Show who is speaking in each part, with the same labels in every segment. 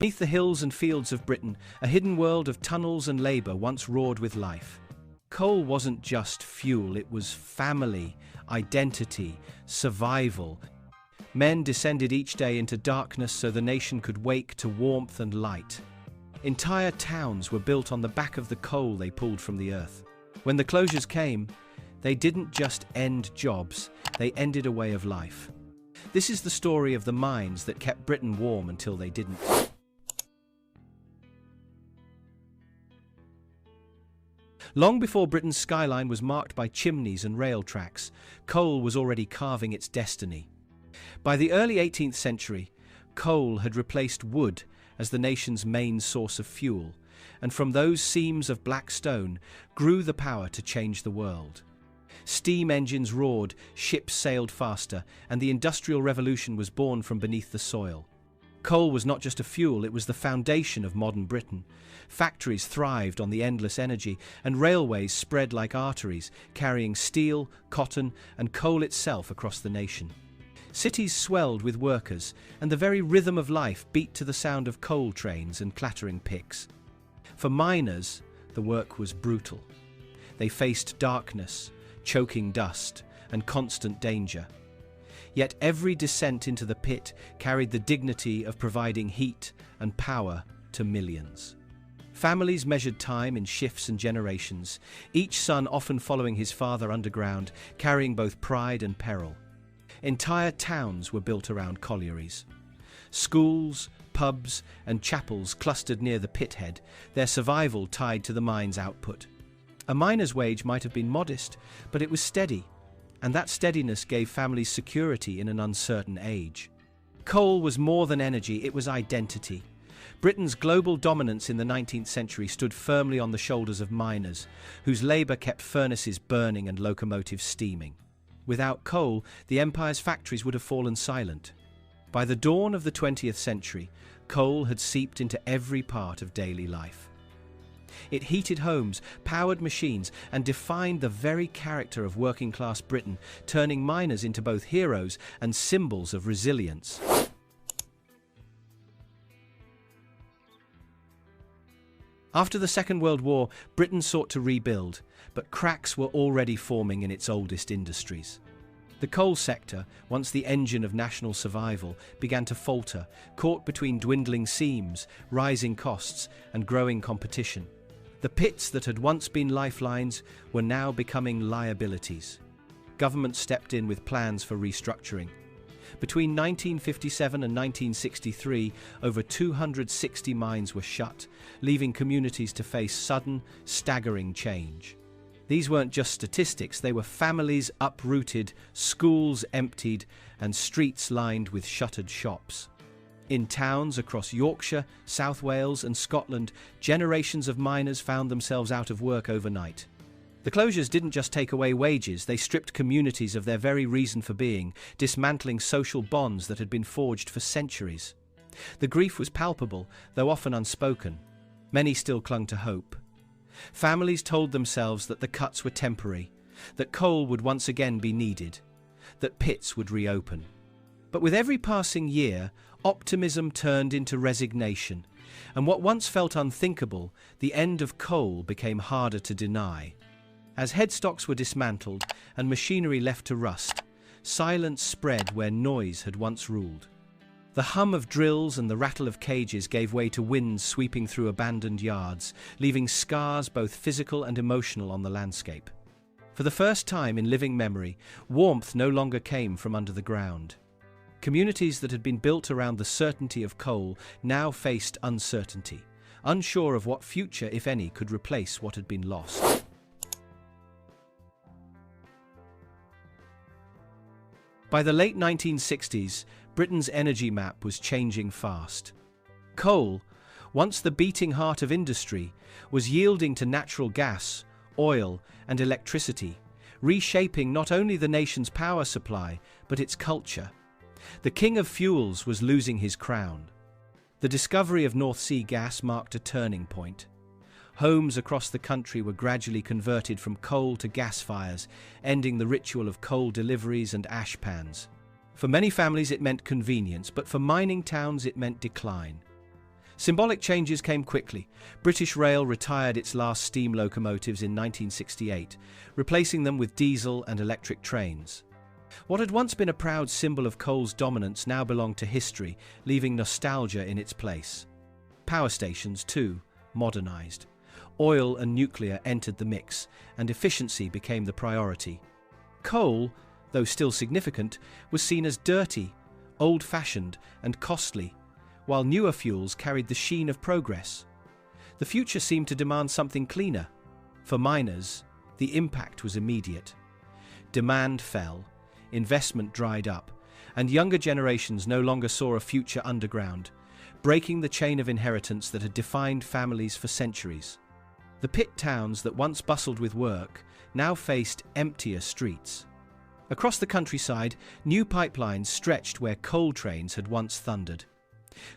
Speaker 1: Beneath the hills and fields of Britain, a hidden world of tunnels and labour once roared with life. Coal wasn't just fuel, it was family, identity, survival. Men descended each day into darkness so the nation could wake to warmth and light. Entire towns were built on the back of the coal they pulled from the earth. When the closures came, they didn't just end jobs, they ended a way of life. This is the story of the mines that kept Britain warm until they didn't. Long before Britain's skyline was marked by chimneys and rail tracks, coal was already carving its destiny. By the early 18th century, coal had replaced wood as the nation's main source of fuel, and from those seams of black stone grew the power to change the world. Steam engines roared, ships sailed faster, and the Industrial Revolution was born from beneath the soil. Coal was not just a fuel, it was the foundation of modern Britain. Factories thrived on the endless energy, and railways spread like arteries, carrying steel, cotton, and coal itself across the nation. Cities swelled with workers, and the very rhythm of life beat to the sound of coal trains and clattering picks. For miners, the work was brutal. They faced darkness, choking dust, and constant danger. Yet every descent into the pit carried the dignity of providing heat and power to millions. Families measured time in shifts and generations, each son often following his father underground, carrying both pride and peril. Entire towns were built around collieries. Schools, pubs, and chapels clustered near the pit head, their survival tied to the mine's output. A miner's wage might have been modest, but it was steady, and that steadiness gave families security in an uncertain age. Coal was more than energy, it was identity. Britain's global dominance in the 19th century stood firmly on the shoulders of miners, whose labour kept furnaces burning and locomotives steaming. Without coal, the empire's factories would have fallen silent. By the dawn of the 20th century, coal had seeped into every part of daily life. It heated homes, powered machines, and defined the very character of working-class Britain, turning miners into both heroes and symbols of resilience. After the Second World War, Britain sought to rebuild, but cracks were already forming in its oldest industries. The coal sector, once the engine of national survival, began to falter, caught between dwindling seams, rising costs, and growing competition. The pits that had once been lifelines were now becoming liabilities. Government stepped in with plans for restructuring. Between 1957 and 1963, over 260 mines were shut, leaving communities to face sudden, staggering change. These weren't just statistics, they were families uprooted, schools emptied, and streets lined with shuttered shops. In towns across Yorkshire, South Wales, and Scotland, generations of miners found themselves out of work overnight. The closures didn't just take away wages, they stripped communities of their very reason for being, dismantling social bonds that had been forged for centuries. The grief was palpable, though often unspoken. Many still clung to hope. Families told themselves that the cuts were temporary, that coal would once again be needed, that pits would reopen. But with every passing year, optimism turned into resignation, and what once felt unthinkable, the end of coal became harder to deny. As headstocks were dismantled and machinery left to rust, silence spread where noise had once ruled. The hum of drills and the rattle of cages gave way to winds sweeping through abandoned yards, leaving scars both physical and emotional on the landscape. For the first time in living memory, warmth no longer came from under the ground. Communities that had been built around the certainty of coal now faced uncertainty, unsure of what future, if any, could replace what had been lost. By the late 1960s, Britain's energy map was changing fast. Coal, once the beating heart of industry, was yielding to natural gas, oil, and electricity, reshaping not only the nation's power supply, but its culture. The king of fuels was losing his crown. The discovery of North Sea gas marked a turning point. Homes across the country were gradually converted from coal to gas fires, ending the ritual of coal deliveries and ash pans. For many families it meant convenience, but for mining towns it meant decline. Symbolic changes came quickly. British Rail retired its last steam locomotives in 1968, replacing them with diesel and electric trains. What had once been a proud symbol of coal's dominance now belonged to history, leaving nostalgia in its place. Power stations, too, modernized. Oil and nuclear entered the mix, and efficiency became the priority. Coal, though still significant, was seen as dirty, old-fashioned, and costly, while newer fuels carried the sheen of progress. The future seemed to demand something cleaner. For miners, the impact was immediate. Demand fell, investment dried up, and younger generations no longer saw a future underground, breaking the chain of inheritance that had defined families for centuries. The pit towns that once bustled with work now faced emptier streets. Across the countryside, new pipelines stretched where coal trains had once thundered.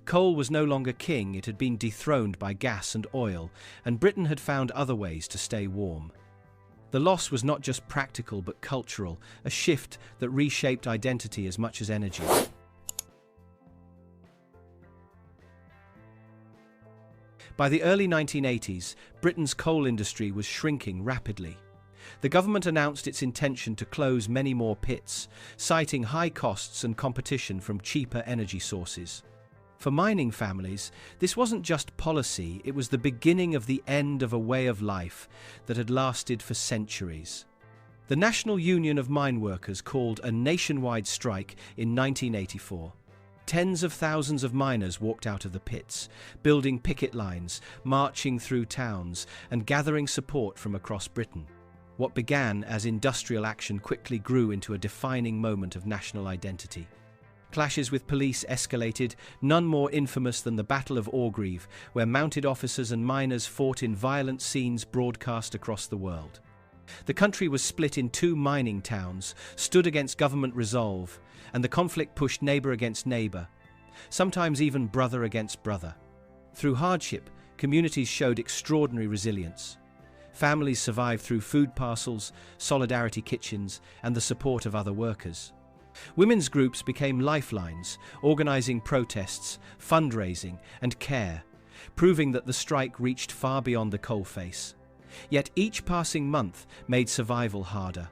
Speaker 1: Coal was no longer king, it had been dethroned by gas and oil, and Britain had found other ways to stay warm. The loss was not just practical but cultural, a shift that reshaped identity as much as energy. By the early 1980s, Britain's coal industry was shrinking rapidly. The government announced its intention to close many more pits, citing high costs and competition from cheaper energy sources. For mining families, this wasn't just policy, it was the beginning of the end of a way of life that had lasted for centuries. The National Union of Mine Workers called a nationwide strike in 1984. Tens of thousands of miners walked out of the pits, building picket lines, marching through towns, and gathering support from across Britain. What began as industrial action quickly grew into a defining moment of national identity. Clashes with police escalated, none more infamous than the Battle of Orgreave, where mounted officers and miners fought in violent scenes broadcast across the world. The country was split in two mining towns, stood against government resolve, and the conflict pushed neighbour against neighbour, sometimes even brother against brother. Through hardship, communities showed extraordinary resilience. Families survived through food parcels, solidarity kitchens, and the support of other workers. Women's groups became lifelines, organising protests, fundraising, and care, proving that the strike reached far beyond the coalface. Yet each passing month made survival harder.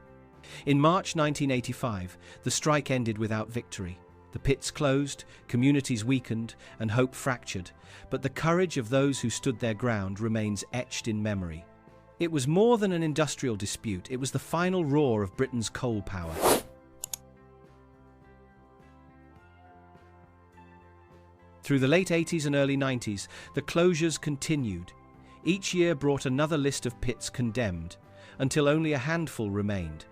Speaker 1: In March 1985, the strike ended without victory. The pits closed, communities weakened, and hope fractured, but the courage of those who stood their ground remains etched in memory. It was more than an industrial dispute, it was the final roar of Britain's coal power. Through the late 80s and early 90s, the closures continued. Each year brought another list of pits condemned, until only a handful remained.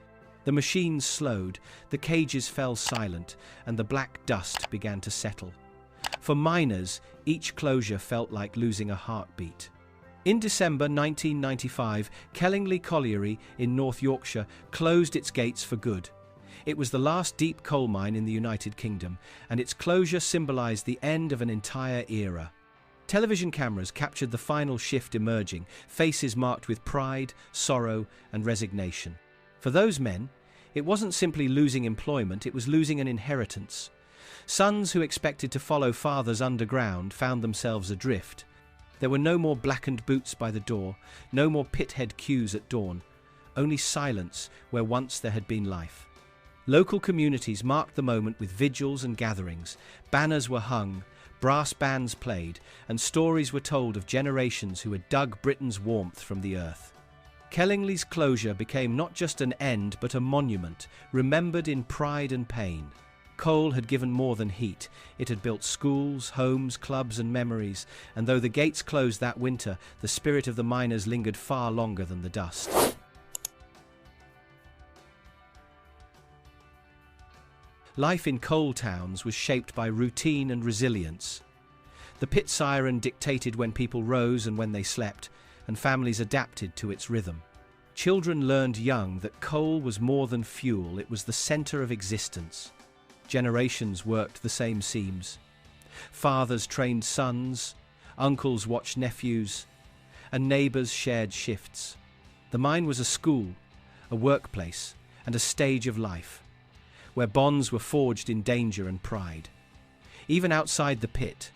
Speaker 1: The machines slowed, the cages fell silent, and the black dust began to settle. For miners, each closure felt like losing a heartbeat. In December 1995, Kellingley Colliery in North Yorkshire closed its gates for good. It was the last deep coal mine in the United Kingdom, and its closure symbolised the end of an entire era. Television cameras captured the final shift emerging, faces marked with pride, sorrow, and resignation. For those men, it wasn't simply losing employment, it was losing an inheritance. Sons who expected to follow fathers underground found themselves adrift. There were no more blackened boots by the door, no more pithead queues at dawn, only silence where once there had been life. Local communities marked the moment with vigils and gatherings. Banners were hung, brass bands played, and stories were told of generations who had dug Britain's warmth from the earth. Kellingley's closure became not just an end but a monument, remembered in pride and pain. Coal had given more than heat. It had built schools, homes, clubs and memories, and though the gates closed that winter, the spirit of the miners lingered far longer than the dust. Life in coal towns was shaped by routine and resilience. The pit siren dictated when people rose and when they slept, and families adapted to its rhythm. Children learned young that coal was more than fuel, it was the centre of existence. Generations worked the same seams. Fathers trained sons, uncles watched nephews, and neighbours shared shifts. The mine was a school, a workplace, and a stage of life, where bonds were forged in danger and pride. Even outside the pit,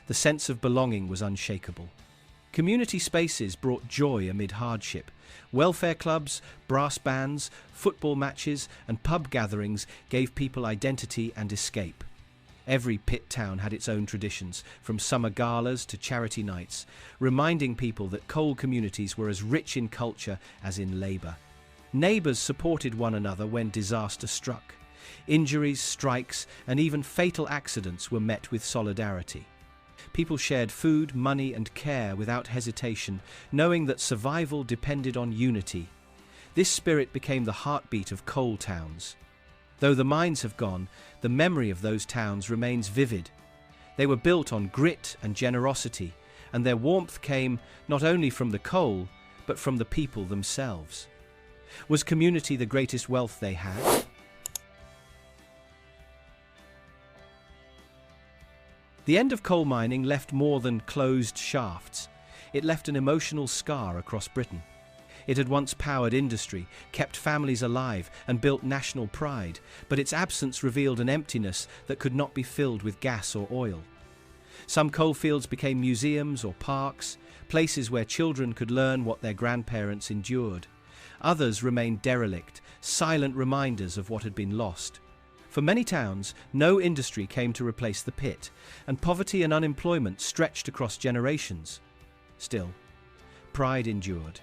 Speaker 1: the the sense of belonging was unshakable. Community spaces brought joy amid hardship. Welfare clubs, brass bands, football matches, and pub gatherings gave people identity and escape. Every pit town had its own traditions, from summer galas to charity nights, reminding people that coal communities were as rich in culture as in labour. Neighbours supported one another when disaster struck. Injuries, strikes, and even fatal accidents were met with solidarity. People shared food, money, and care without hesitation, knowing that survival depended on unity. This spirit became the heartbeat of coal towns. Though the mines have gone, the memory of those towns remains vivid. They were built on grit and generosity, and their warmth came not only from the coal, but from the people themselves. Was community the greatest wealth they had? The end of coal mining left more than closed shafts. It left an emotional scar across Britain. It had once powered industry, kept families alive, and built national pride, but its absence revealed an emptiness that could not be filled with gas or oil. Some coalfields became museums or parks, places where children could learn what their grandparents endured. Others remained derelict, silent reminders of what had been lost. For many towns, no industry came to replace the pit, and poverty and unemployment stretched across generations. Still, pride endured.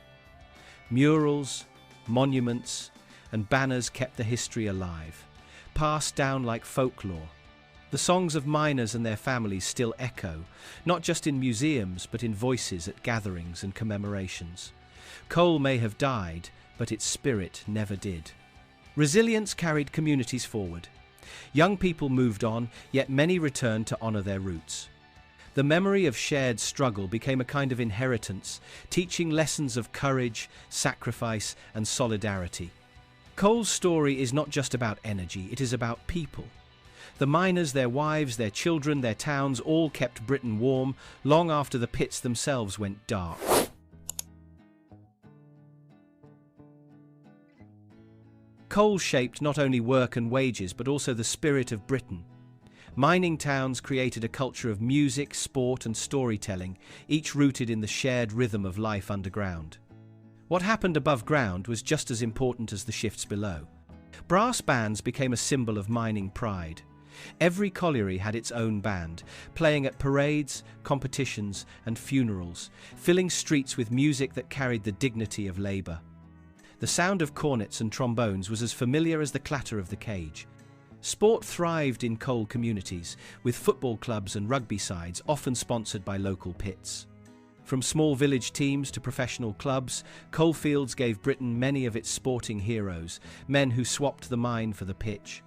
Speaker 1: Murals, monuments, and banners kept the history alive, passed down like folklore. The songs of miners and their families still echo, not just in museums, but in voices at gatherings and commemorations. Coal may have died, but its spirit never did. Resilience carried communities forward. Young people moved on, yet many returned to honour their roots. The memory of shared struggle became a kind of inheritance, teaching lessons of courage, sacrifice, and solidarity. Coal's story is not just about energy, it is about people. The miners, their wives, their children, their towns all kept Britain warm long after the pits themselves went dark. Coal shaped not only work and wages, but also the spirit of Britain. Mining towns created a culture of music, sport, and storytelling, each rooted in the shared rhythm of life underground. What happened above ground was just as important as the shifts below. Brass bands became a symbol of mining pride. Every colliery had its own band, playing at parades, competitions, and funerals, filling streets with music that carried the dignity of labour. The sound of cornets and trombones was as familiar as the clatter of the cage. Sport thrived in coal communities, with football clubs and rugby sides often sponsored by local pits. From small village teams to professional clubs, coalfields gave Britain many of its sporting heroes, men who swapped the mine for the pitch.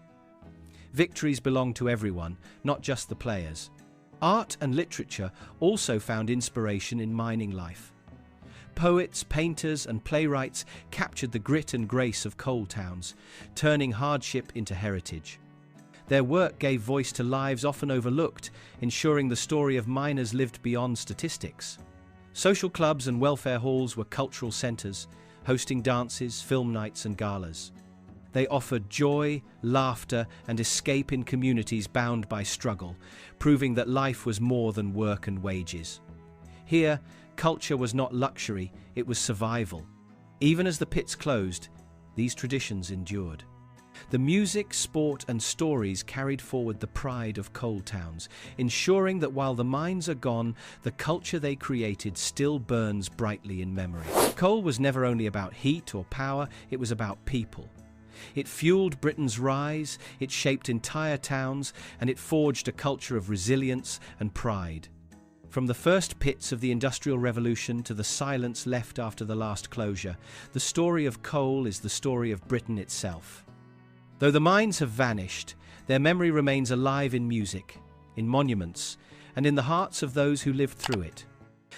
Speaker 1: Victories belonged to everyone, not just the players. Art and literature also found inspiration in mining life. Poets, painters, and playwrights captured the grit and grace of coal towns, turning hardship into heritage. Their work gave voice to lives often overlooked, ensuring the story of miners lived beyond statistics. Social clubs and welfare halls were cultural centres, hosting dances, film nights, and galas. They offered joy, laughter, and escape in communities bound by struggle, proving that life was more than work and wages. Here, culture was not luxury, it was survival. Even as the pits closed, these traditions endured. The music, sport, and stories carried forward the pride of coal towns, ensuring that while the mines are gone, the culture they created still burns brightly in memory. Coal was never only about heat or power, it was about people. It fueled Britain's rise, it shaped entire towns, and it forged a culture of resilience and pride. From the first pits of the Industrial Revolution to the silence left after the last closure, the story of coal is the story of Britain itself. Though the mines have vanished, their memory remains alive in music, in monuments, and in the hearts of those who lived through it.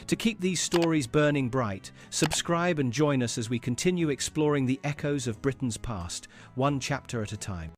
Speaker 1: To keep these stories burning bright, subscribe and join us as we continue exploring the echoes of Britain's past, one chapter at a time.